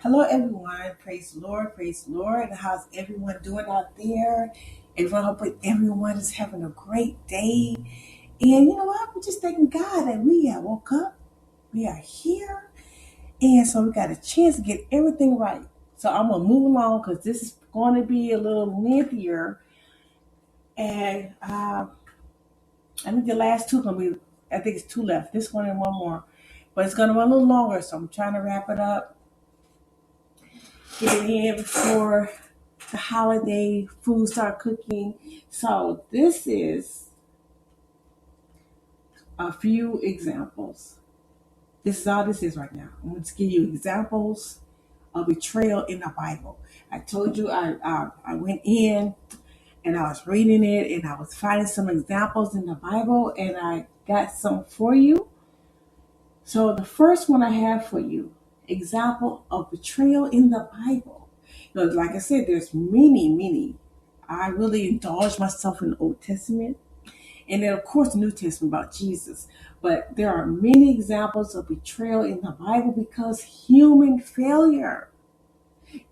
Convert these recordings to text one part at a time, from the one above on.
Hello, everyone. Praise the Lord. Praise the Lord. How's everyone doing out there? Everyone, hope everyone is having a great day. And you know what? We're just thanking God that we have woke up. We are here. And so we got a chance to get everything right. So I'm going to move along because this is going to be a little lengthier. And I think the last two going to be, I think it's two left. This one and one more. But it's going to run a little longer. So I'm trying to wrap it up. Get it in before the holiday food start cooking. So this is a few examples. This is all this is right now. I'm going to give you examples of betrayal in the Bible. I told you I went in and I was reading it and I was finding some examples in the Bible and I got some for you. So the first one I have for you, example of betrayal in the Bible. Like I said, there's many. I really indulge myself in the Old Testament. And then, of course, the New Testament about Jesus. But there are many examples of betrayal in the Bible because human failure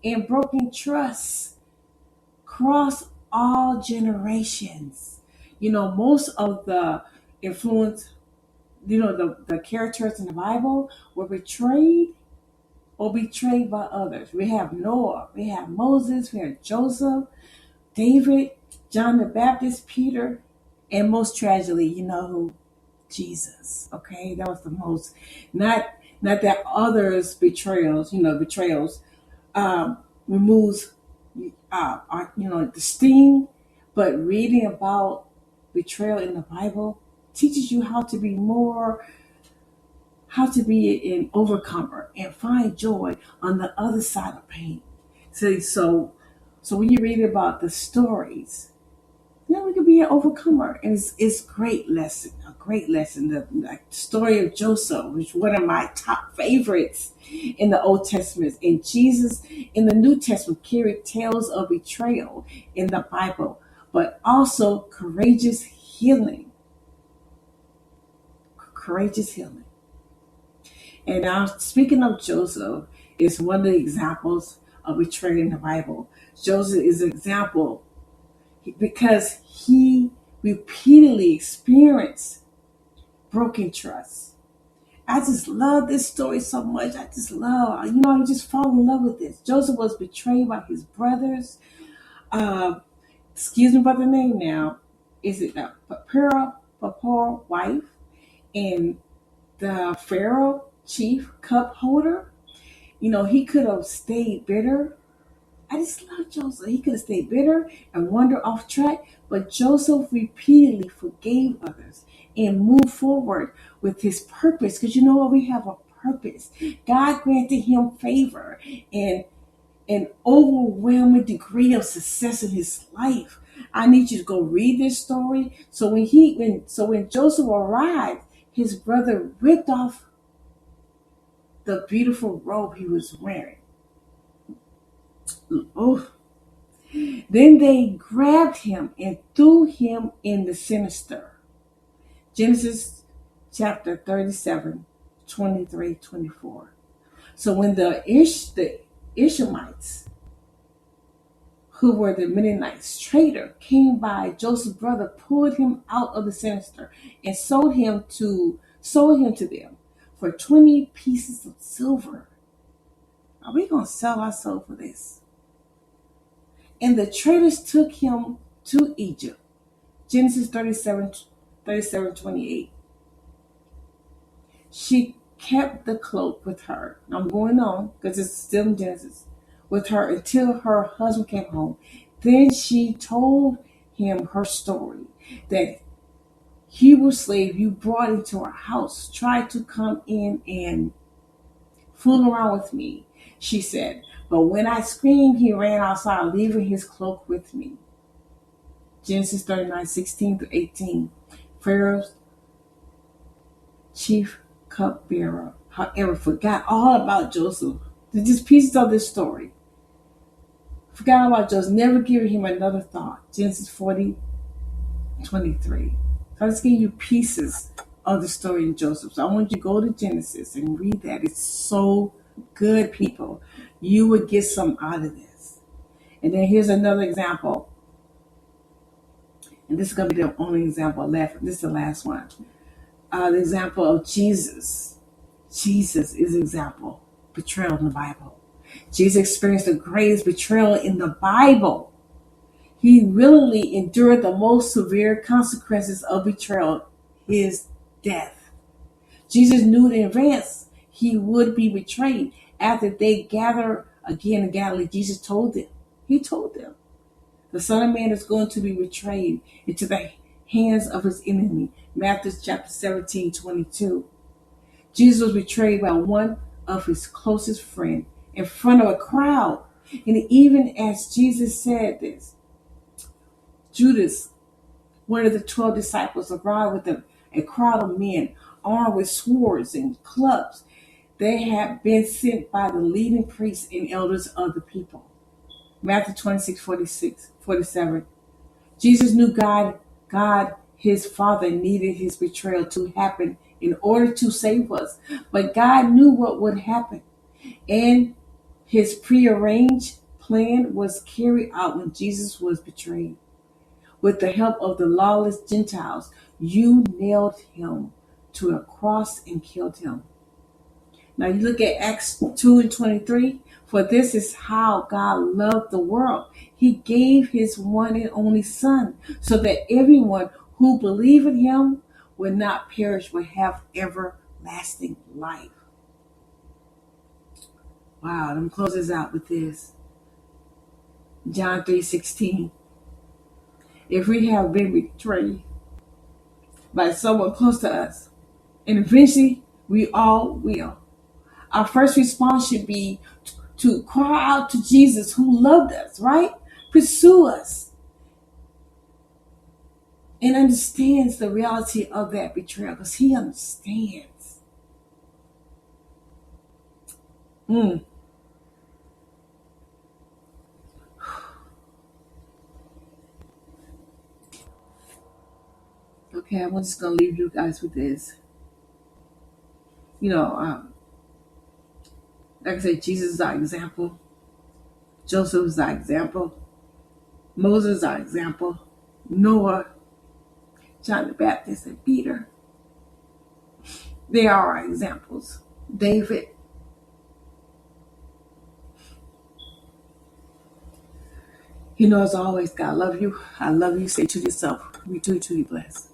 and broken trust cross all generations. Most of the influence, the characters in the Bible were betrayed or betrayed by others. We have Noah, we have Moses, we have Joseph, David, John the Baptist, Peter, and most tragically, who? Jesus. Okay, that was the most. Not that others betrayals removes the sting, but reading about betrayal in the Bible teaches you how to be an overcomer and find joy on the other side of pain. So when you read about the stories, we can be an overcomer, and it's a great lesson. The story of Joseph, which is one of my top favorites in the Old Testament, and Jesus in the New Testament carried tales of betrayal in the Bible, but also courageous healing. And now, speaking of Joseph, is one of the examples of betrayal in the Bible. Joseph is an example because he repeatedly experienced broken trust. I just love this story so much. I just fall in love with this. Joseph was betrayed by his brothers. Excuse me about the name now. Is it Papa's wife and the Pharaoh chief cup holder? He could have stayed bitter. I just love Joseph. He could have stayed bitter and wandered off track, but Joseph repeatedly forgave others and moved forward with his purpose. Because you know what? We have a purpose. God granted him favor and an overwhelming degree of success in his life. I need you to go read this story. So when Joseph arrived, his brother ripped off the beautiful robe he was wearing. Oh. Then they grabbed him and threw him in the sinister. Genesis chapter 37, 23, 24. So when the Ishmaelites, who were the Midianites, traitor, came by, Joseph's brother pulled him out of the sinister and sold him to them for 20 pieces of silver. Are we going to sell our soul for this? And the traders took him to Egypt. Genesis 37:28. She kept the cloak with her. I'm going on because it's still in Genesis. With her until her husband came home. Then she told him her story, that Hebrew slave you brought into our house tried to come in and fool around with me, she said. But when I screamed, he ran outside, leaving his cloak with me. Genesis 39:16-18. Pharaoh's chief cupbearer, however, forgot all about Joseph. Just pieces of this story. Forgot about Joseph, never giving him another thought. Genesis 40:23. So I just gave you pieces of the story of Joseph. So I want you to go to Genesis and read that. It's so good, people. you would get some out of this. And then here's another example. And this is going to be the only example left. This is the last one. The example of Jesus. Jesus is an example. Betrayal in the Bible. Jesus experienced the greatest betrayal in the Bible. He willingly endured the most severe consequences of betrayal, his death. Jesus knew in advance he would be betrayed. After they gathered again in Galilee, Jesus told them. He told them, the Son of Man is going to be betrayed into the hands of his enemy. Matthew chapter 17:22. Jesus was betrayed by one of his closest friends in front of a crowd. And even as Jesus said this, Judas, one of the 12 disciples, arrived with a crowd of men armed with swords and clubs. They had been sent by the leading priests and elders of the people. Matthew 26:47. Jesus knew God, his Father, needed his betrayal to happen in order to save us. But God knew what would happen. And his prearranged plan was carried out when Jesus was betrayed. With the help of the lawless Gentiles, you nailed him to a cross and killed him. Now you look at Acts 2:23. For this is how God loved the world. He gave his one and only Son, so that everyone who believes in him will not perish but have everlasting life. Wow, let me close this out with this. John 3:16. If we have been betrayed by someone close to us, and eventually we all will, our first response should be to cry out to Jesus who loved us, right? Pursue us and understands the reality of that betrayal because he understands. Okay, I'm just going to leave you guys with this. Like I said, Jesus is our example. Joseph is our example. Moses is our example. Noah, John the Baptist, and Peter. They are our examples. David. As always, God love you. I love you. Say to yourself, we truly, truly blessed.